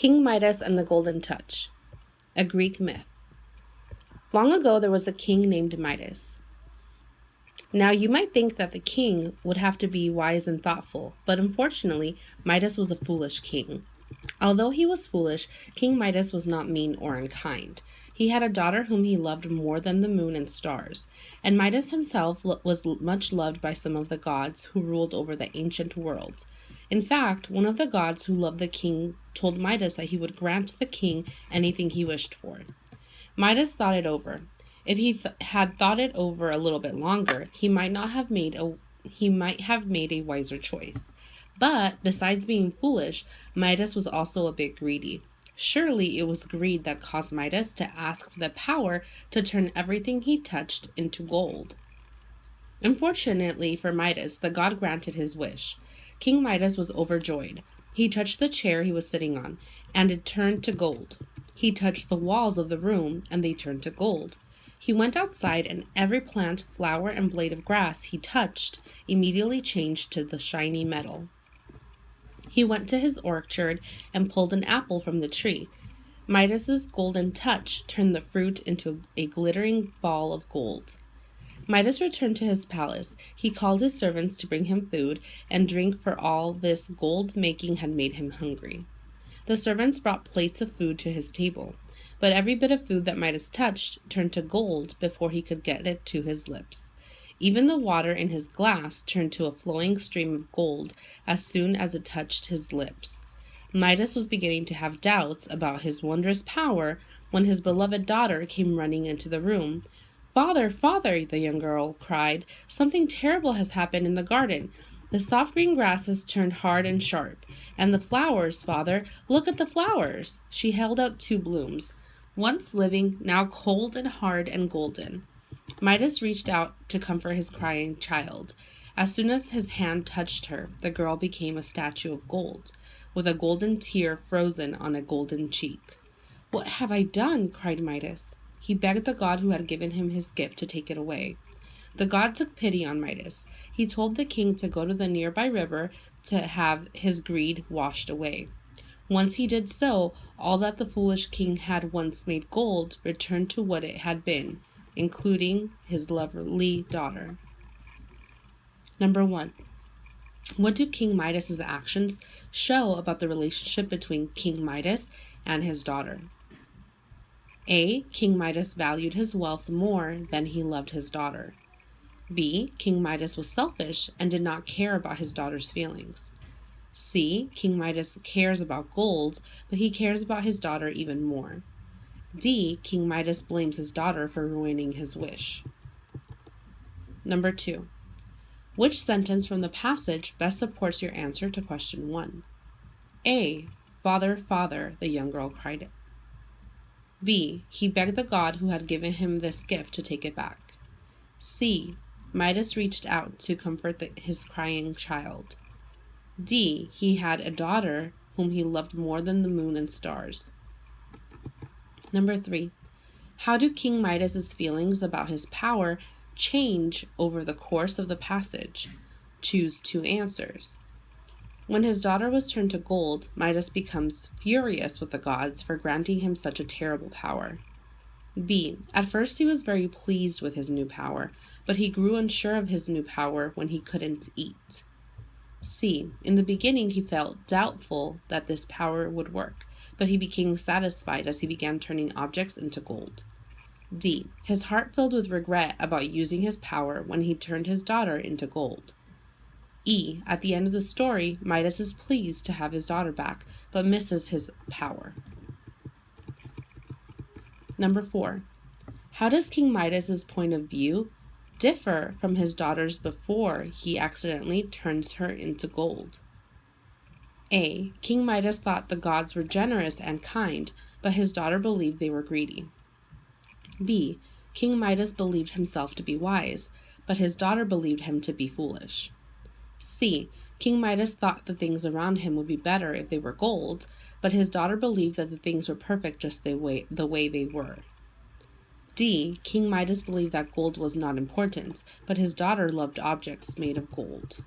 King Midas and the Golden Touch, a Greek myth. Long ago, there was a king named Midas. Now, you might think that the king would have to be wise and thoughtful, but unfortunately, Midas was a foolish king. Although he was foolish, King Midas was not mean or unkind. He had a daughter whom he loved more than the moon and stars, and Midas himself was much loved by some of the gods who ruled over the ancient world. In fact, one of the gods who loved the king told Midas that he would grant the king anything he wished for. Midas thought it over. If he had thought it over a little bit longer, he might have made a wiser choice. But besides being foolish, Midas was also a bit greedy. Surely it was greed that caused Midas to ask for the power to turn everything he touched into gold. Unfortunately for Midas, the god granted his wish. King Midas was overjoyed. He touched the chair he was sitting on, and it turned to gold. He touched the walls of the room, and they turned to gold. He went outside, and every plant, flower, and blade of grass he touched immediately changed to the shiny metal. He went to his orchard and pulled an apple from the tree. Midas's golden touch turned the fruit into a glittering ball of gold. Midas returned to his palace. He called his servants to bring him food and drink, for all this gold making had made him hungry. The servants brought plates of food to his table, but every bit of food that Midas touched turned to gold before he could get it to his lips. Even the water in his glass turned to a flowing stream of gold as soon as it touched his lips. Midas was beginning to have doubts about his wondrous power when his beloved daughter came running into the room. "Father, father," the young girl cried, "something terrible has happened in the garden. The soft green grass has turned hard and sharp. And the flowers, father, look at the flowers." She held out 2 blooms, once living, now cold and hard and golden. Midas reached out to comfort his crying child. As soon as his hand touched her, the girl became a statue of gold, with a golden tear frozen on a golden cheek. "What have I done?" cried Midas. He begged the god who had given him his gift to take it away. The god took pity on Midas. He told the king to go to the nearby river to have his greed washed away. Once he did so, all that the foolish king had once made gold returned to what it had been, including his lovely daughter. Number 1. What do King Midas's actions show about the relationship between King Midas and his daughter? A. King Midas valued his wealth more than he loved his daughter. B. King Midas was selfish and did not care about his daughter's feelings. C. King Midas cares about gold, but he cares about his daughter even more. D. King Midas blames his daughter for ruining his wish. Number 2. Which sentence from the passage best supports your answer to question 1? A. "Father, father," the young girl cried. B. He begged the god who had given him this gift to take it back. C. Midas reached out to comfort his crying child. D. He had a daughter whom he loved more than the moon and stars. Number 3. How do King Midas's feelings about his power change over the course of the passage? Choose 2 answers. When his daughter was turned to gold, Midas becomes furious with the gods for granting him such a terrible power. B. At first he was very pleased with his new power, but he grew unsure of his new power when he couldn't eat. C. In the beginning he felt doubtful that this power would work, but he became satisfied as he began turning objects into gold. D. His heart filled with regret about using his power when he turned his daughter into gold. E. At the end of the story, Midas is pleased to have his daughter back, but misses his power. Number 4. How does King Midas's point of view differ from his daughter's before he accidentally turns her into gold? A. King Midas thought the gods were generous and kind, but his daughter believed they were greedy. B. King Midas believed himself to be wise, but his daughter believed him to be foolish. C. King Midas thought the things around him would be better if they were gold, but his daughter believed that the things were perfect just the way they were. D. King Midas believed that gold was not important, but his daughter loved objects made of gold.